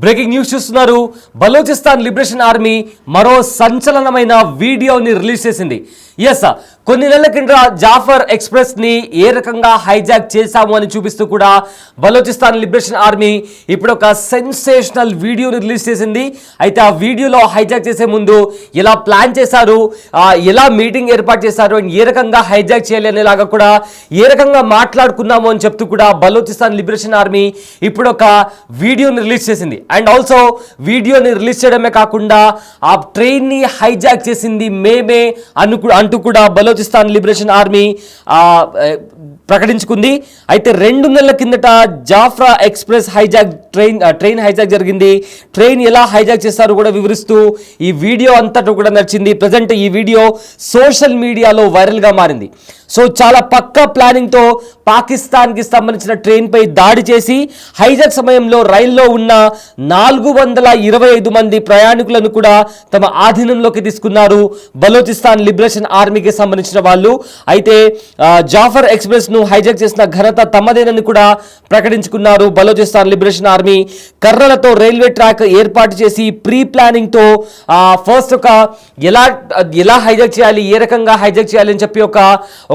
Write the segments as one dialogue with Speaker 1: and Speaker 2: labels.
Speaker 1: Breaking news చూస్తున్నారు. Balochistan liberation army మరో సంచలనమైన వీడియోని రిలీజ్ చేసింది. కొన్ని నెలల కింద జాఫర్ ఎక్స్ప్రెస్ ని ఏ రకంగా హైజాక్ చేశాము అని చూపిస్తూ కూడా బలోచిస్తాన్ లిబరేషన్ ఆర్మీ ఇప్పుడు ఒక సెన్సేషనల్ వీడియోని రిలీజ్ చేసింది. అయితే ఆ వీడియోలో హైజాక్ చేసే ముందు ఎలా ప్లాన్ చేశారు, ఎలా మీటింగ్ ఏర్పాటు చేశారు, అండ్ ఏ రకంగా హైజాక్ చేయాలి అనేలాగా కూడా ఏ రకంగా మాట్లాడుకున్నాము అని చెప్తూ కూడా బలోచిస్తాన్ లిబరేషన్ ఆర్మీ ఇప్పుడు ఒక వీడియోని రిలీజ్ చేసింది. అండ్ ఆల్సో వీడియోని రిలీజ్ చేయడమే కాకుండా ఆ ట్రైన్ని హైజాక్ చేసింది మేమే అంటూ కూడా బలోచిస్తాన్ లిబరేషన్ ఆర్మీ ప్రకటించుకుంది. అయితే 2 నెలల కిందట జాఫ్రా ఎక్స్ప్రెస్ ట్రైన్ హైజాక్ జరిగింది. ట్రైన్ ఎలా హైజాక్ చేస్తారో కూడా వివరిస్తూ ఈ వీడియో అంతటా కూడా నచ్చింది. ప్రజెంట్ ఈ వీడియో సోషల్ మీడియాలో వైరల్గా మారింది. సో చాలా పక్కా ప్లానింగ్తో పాకిస్తాన్కి సంబంధించిన ట్రైన్పై దాడి చేసి హైజాక్ సమయంలో రైల్లో ఉన్న 425 మంది ప్రయాణికులను కూడా తమ ఆధీనంలోకి తీసుకున్నారు బలోచిస్తాన్ లిబరేషన్ ఆర్మీకి సంబంధించిన వాళ్ళు. అయితే జాఫర్ ఎక్స్ప్రెస్ ను హైజాక్ చేసిన ఘనత తమదేనని కూడా ప్రకటించుకున్నారు బలోచిస్తాన్ లిబరేషన్ ఆర్మీ. కర్రలతో రైల్వే ట్రాక్ ఏర్పాటు చేసి ప్రీ ప్లానింగ్ తో ఫస్ట్ ఒక ఎలా హైజాక్ చేయాలి, ఏ రకంగా హైజాక్ చేయాలి అని చెప్పి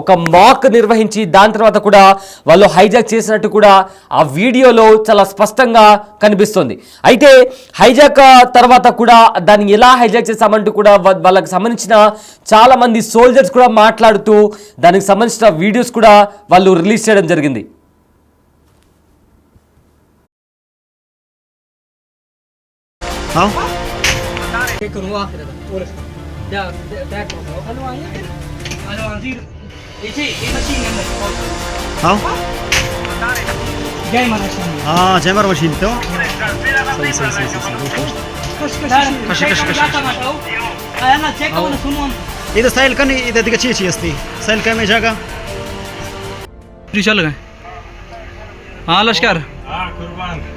Speaker 1: ఒక మాక్ నిర్వహించి దాని తర్వాత కూడా వాళ్ళు హైజాక్ చేసినట్టు కూడా ఆ వీడియోలో చాలా స్పష్టంగా కనిపిస్తుంది. అయితే హైజాక్ తర్వాత కూడా దాన్ని ఎలా హైజాక్ చేశామంటూ కూడా వాళ్ళకి సంబంధించిన చాలా మంది సోల్జర్స్ కూడా మాట్లాడుతూ దానికి సంబంధించిన వీడియోస్ కూడా వాళ్ళు రిలీజ్ చేయడం జరిగింది.
Speaker 2: जैमर मशीन तो ఇది స్టైల్ కానీ ఇది అదిగా చేసి స్టైల్ కమే జాగా
Speaker 3: चल गए. हाँ लश्कर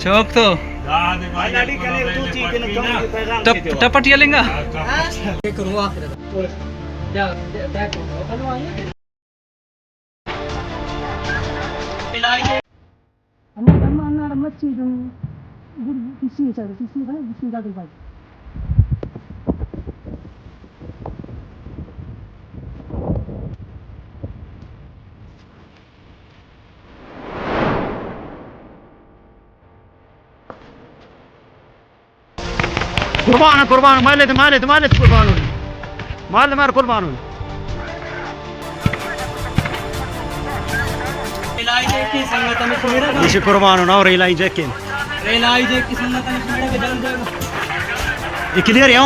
Speaker 3: चौक तो टपटिया लेंगा.
Speaker 2: कुर्बान माले कुर्बान मार कुर्बान इसे कुर्बान ना और रेलाई जेके ये क्लियर है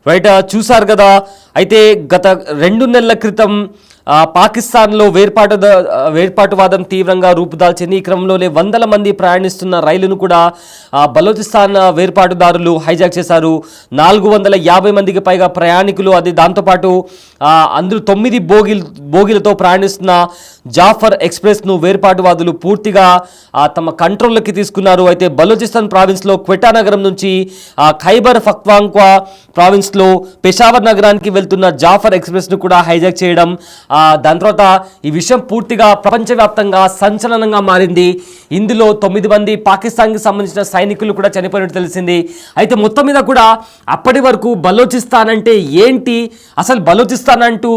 Speaker 1: రైట్, చూసారు కదా. అయితే గత 2 నెలల క్రితం పాకిస్తాన్లో వేర్పాటువాదం తీవ్రంగా రూపుదాల్చింది. ఈ క్రమంలోనే వందల మంది ప్రయాణిస్తున్న రైలును కూడా బలోచిస్తాన్ వేర్పాటుదారులు హైజాక్ చేశారు. 450 మందికి పైగా ప్రయాణికులు, అది దాంతోపాటు అందులో 9 బోగీలతో ప్రయాణిస్తున్న జాఫర్ ఎక్స్ప్రెస్ను వేర్పాటువాదులు పూర్తిగా తమ కంట్రోల్లోకి తీసుకున్నారు. అయితే బలోచిస్తాన్ ప్రావిన్స్లో క్వెటా నగరం నుంచి ఖైబర్ పఖ్తూన్ఖ్వా ప్రావిన్స్లో పెషావర్ నగరానికి వెళ్తున్న జాఫర్ ఎక్స్ప్రెస్ను కూడా హైజాక్ చేయడం, దాని తర్వాత ఈ విషయం పూర్తిగా ప్రపంచవ్యాప్తంగా సంచలనంగా మారింది. ఇందులో 9 మంది పాకిస్తాన్కి సంబంధించిన సైనికులు కూడా చనిపోయినట్టు తెలిసింది. అయితే మొత్తం మీద కూడా అప్పటి వరకు బలోచిస్తాన్ అంటే ఏంటి, అసలు బలోచిస్తాన్ అంటూ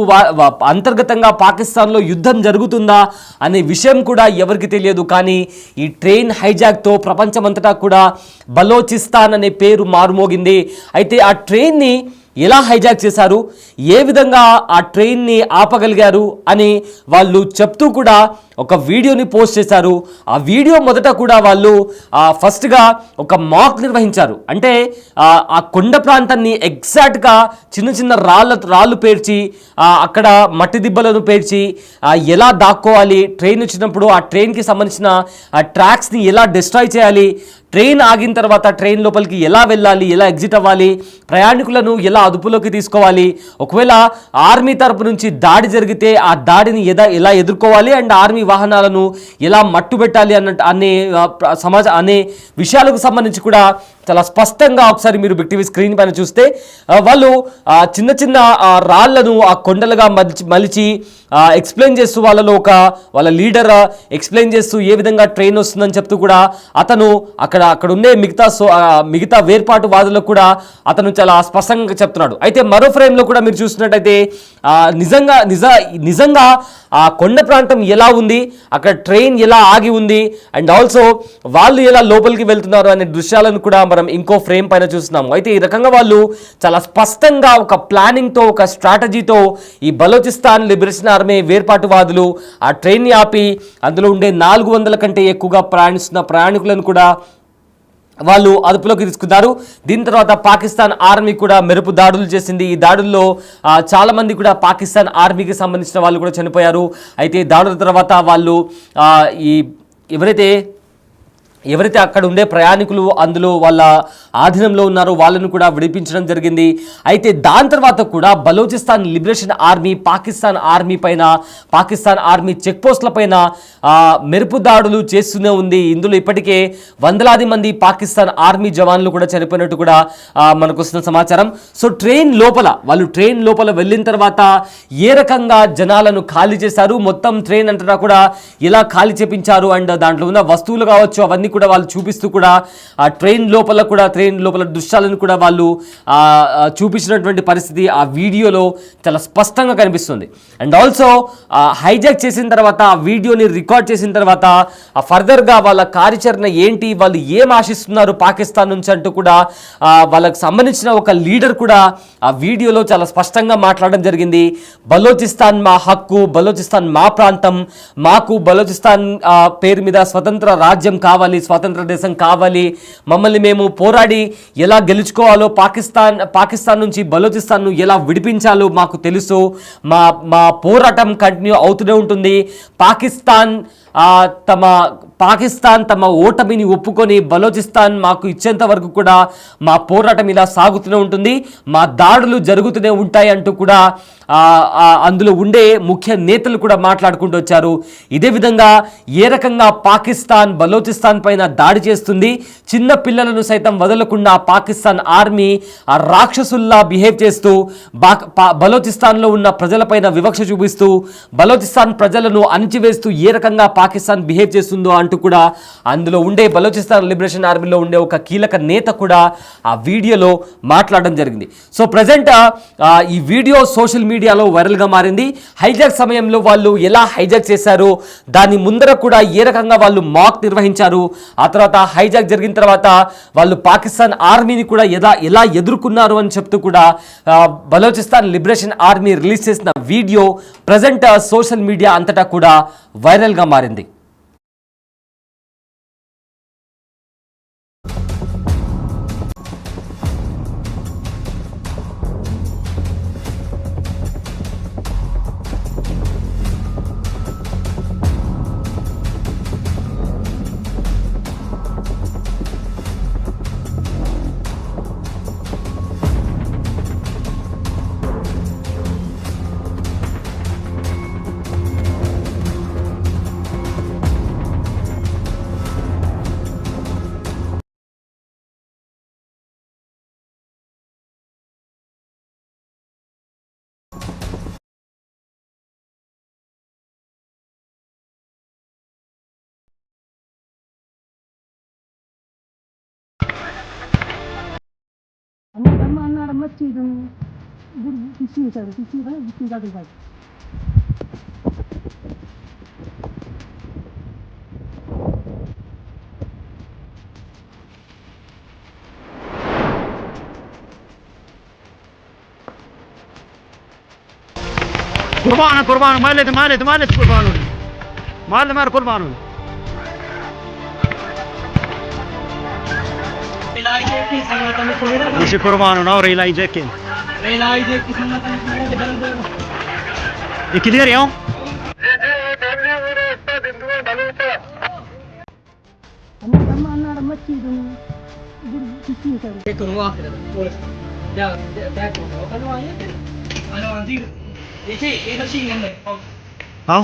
Speaker 1: అంతర్గతంగా పాకిస్తాన్లో యుద్ధం జరుగుతుందా అనే విషయం కూడా ఎవరికి తెలియదు. కానీ ఈ ట్రైన్ హైజాక్తో ప్రపంచమంతటా కూడా బలోచిస్తాన్ అనే పేరు మారుమోగింది. అయితే ఆ ట్రైన్ని ఎలా హైజాక్ చేశారు, ఏ విధంగా ఆ ట్రైన్ని ఆపగలిగారు అని వాళ్ళు చెప్తూ కూడా ఒక వీడియోని పోస్ట్ చేశారు. ఆ వీడియో మొదట కూడా వాళ్ళు ఫస్ట్గా ఒక మాక్ నిర్వహించారు. అంటే ఆ కొండ ప్రాంతాన్ని ఎగ్జాక్ట్గా చిన్న చిన్న రాళ్ళు పేర్చి అక్కడ మట్టి దిబ్బలను పేర్చి ఎలా దాక్కోవాలి, ట్రైన్ వచ్చినప్పుడు ఆ ట్రైన్కి సంబంధించిన ట్రాక్స్ని ఎలా డిస్ట్రాయ్ చేయాలి, ట్రైన్ ఆగిన తర్వాత ట్రైన్ లోపలికి ఎలా వెళ్ళాలి, ఎలా ఎగ్జిట్ అవ్వాలి, ప్రయాణికులను ఎలా అదుపులోకి తీసుకోవాలి, ఒకవేళ ఆర్మీ తరపు నుంచి దాడి జరిగితే ఆ దాడిని ఎలా ఎదుర్కోవాలి, అండ్ ఆర్మీ వాహనాలను ఎలా మట్టుబెట్టాలి అనే విషయాలకు సంబంధించి కూడా చాలా స్పష్టంగా ఒకసారి మీరు బిగ్ టీవీ స్క్రీన్ పైన చూస్తే వాళ్ళు చిన్న చిన్న రాళ్లను ఆ కొండలుగా మలిచి ఎక్స్ప్లెయిన్ చేస్తూ వాళ్ళ లీడర్ ఎక్స్ప్లెయిన్ చేస్తూ ఏ విధంగా ట్రైన్ వస్తుందని చెప్తూ కూడా అతను అక్కడ ఉండే మిగతా వేర్పాటు వాదులకు కూడా అతను చాలా స్పష్టంగా చెప్తున్నాడు. అయితే మరో ఫ్రేమ్లో కూడా మీరు చూసినట్టయితే నిజంగా ఆ కొండ ప్రాంతం ఎలా ఉంది, అక్కడ ట్రైన్ ఎలా ఆగి ఉంది, అండ్ ఆల్సో వాళ్ళు ఎలా లోపలికి వెళ్తున్నారు అనే దృశ్యాలను కూడా మనం ఇంకో ఫ్రేమ్ పైన చూస్తున్నాము. అయితే ఈ రకంగా వాళ్ళు చాలా స్పష్టంగా ఒక ప్లానింగ్తో, ఒక స్ట్రాటజీతో ఈ బలోచిస్తాన్ లిబరేషన్ ఆర్మీ వేర్పాటువాదులు ఆ ట్రైన్ని ఆపి అందులో ఉండే 400 కంటే ఎక్కువగా ప్రయాణిస్తున్న ప్రయాణికులను కూడా వాళ్ళు అదుపులోకి తీసుకున్నారు. దీని తర్వాత పాకిస్తాన్ ఆర్మీ కూడా మెరుపు దాడులు చేసింది. ఈ దాడుల్లో చాలామంది కూడా పాకిస్తాన్ ఆర్మీకి సంబంధించిన వాళ్ళు కూడా చనిపోయారు. అయితే దాడుల తర్వాత వాళ్ళు ఎవరైతే అక్కడ ఉండే ప్రయాణికులు అందులో వాళ్ళ ఆధీనంలో ఉన్నారో వాళ్ళను కూడా విడిపించడం జరిగింది. అయితే దాని తర్వాత కూడా Balochistan liberation army Pakistan army check పోస్టుల పైన మెరుపు దాడులు చేస్తూనే ఉంది. ఇందులో ఇప్పటికే వందలాది మంది పాకిస్తాన్ ఆర్మీ జవాన్లు కూడా చనిపోయినట్టు కూడా మనకు వస్తున్న సమాచారం. సో ట్రైన్ లోపల వెళ్ళిన తర్వాత ఏ రకంగా జనాలను ఖాళీ చేశారు, మొత్తం ట్రైన్ అంతా కూడా ఎలా ఖాళీ చేపించారు, అండ్ దాంట్లో ఉన్న వస్తువులు కావచ్చు అవన్నీ కూడా వాళ్ళు చూపిస్తూ కూడా ఆ ట్రైన్ లోపల దృశ్యాలను కూడా వాళ్ళు చూపించినటువంటి పరిస్థితి ఆ వీడియోలో చాలా స్పష్టంగా కనిపిస్తుంది. అండ్ ఆల్సో హైజాక్ చేసిన తర్వాత ఆ వీడియోని రికార్డ్ చేసిన తర్వాత ఫర్దర్గా వాళ్ళ కార్యాచరణ ఏంటి, వాళ్ళు ఏం ఆశిస్తున్నారు పాకిస్తాన్ నుంచి అంటూ కూడా వాళ్ళకు సంబంధించిన ఒక లీడర్ కూడా ఆ వీడియోలో చాలా స్పష్టంగా మాట్లాడడం జరిగింది. బలోచిస్తాన్ మా హక్కు, బలోచిస్తాన్ మా ప్రాంతం, మాకు బలోచిస్తాన్ పేరు మీద స్వతంత్ర రాజ్యం కావాలి, స్వతంత్ర దేశం కావాలి, మమ్మల్ని మేము పోరాడి ఎలా గెలుచుకోవాలో, పాకిస్తాన్ నుంచి బలోచిస్తాన్ను ఎలా విడిపించాలో మాకు తెలుసు, మా పోరాటం కంటిన్యూ అవుతూనే ఉంటుంది. పాకిస్తాన్ తమ ఓటమిని ఒప్పుకొని బలోచిస్తాన్ మాకు ఇచ్చేంత వరకు కూడా మా పోరాటం ఇలా సాగుతూనే ఉంటుంది, మా దాడులు జరుగుతూనే ఉంటాయి అంటూ కూడా అందులో ఉండే ముఖ్య నేతలు కూడా మాట్లాడుకుంటూ వచ్చారు. ఇదే విధంగా ఏ రకంగా పాకిస్తాన్ బలోచిస్తాన్ పైన దాడి చేస్తుంది, చిన్న పిల్లలను సైతం వదలకుండా పాకిస్తాన్ ఆర్మీ రాక్షసుల్లా బిహేవ్ చేస్తూ బలోచిస్తాన్లో ఉన్న ప్రజలపైన వివక్ష చూపిస్తూ బలోచిస్తాన్ ప్రజలను అణిచివేస్తూ ఏ రకంగా పాకిస్తాన్ బిహేవ్ చేస్తుందో అంటూ కూడా అందులో ఉండే బలోచిస్తాన్ లిబరేషన్ ఆర్మీలో ఉండే ఒక కీలక నేత కూడా ఆ వీడియోలో మాట్లాడడం జరిగింది. సో ప్రజెంట్ ఈ వీడియో సోషల్ మీడియాలో వైరల్గా మారింది. హైజాక్ సమయంలో వాళ్ళు ఎలా హైజాక్ చేశారు, దాని ముందర కూడా ఏ రకంగా వాళ్ళు మాక్ నిర్వహించారు, ఆ తర్వాత హైజాక్ జరిగిన తర్వాత వాళ్ళు పాకిస్తాన్ ఆర్మీని కూడా ఎలా ఎదుర్కొన్నారు అని చెప్తూ కూడా బలోచిస్తాన్ లిబరేషన్ ఆర్మీ రిలీజ్ చేసిన వీడియో ప్రజెంట్ సోషల్ మీడియా అంతటా కూడా వైరల్గా మారింది.
Speaker 2: قربان قربان مالت قربان مال قربان इसे قربان और इलाई जेकिन ये क्लियर है हाँ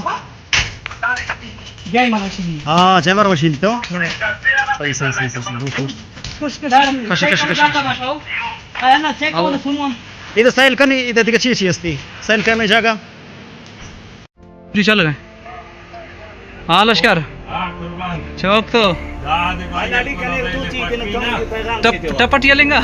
Speaker 2: हाँ जमर मशीन तो सही ఇది స్టైల్ కానీ ఇది అదిగా చేసి వస్తాయి స్టైల్ కమే జాగా
Speaker 3: चल गए हाँ लश्कर चौक तो टपट ये लेंगा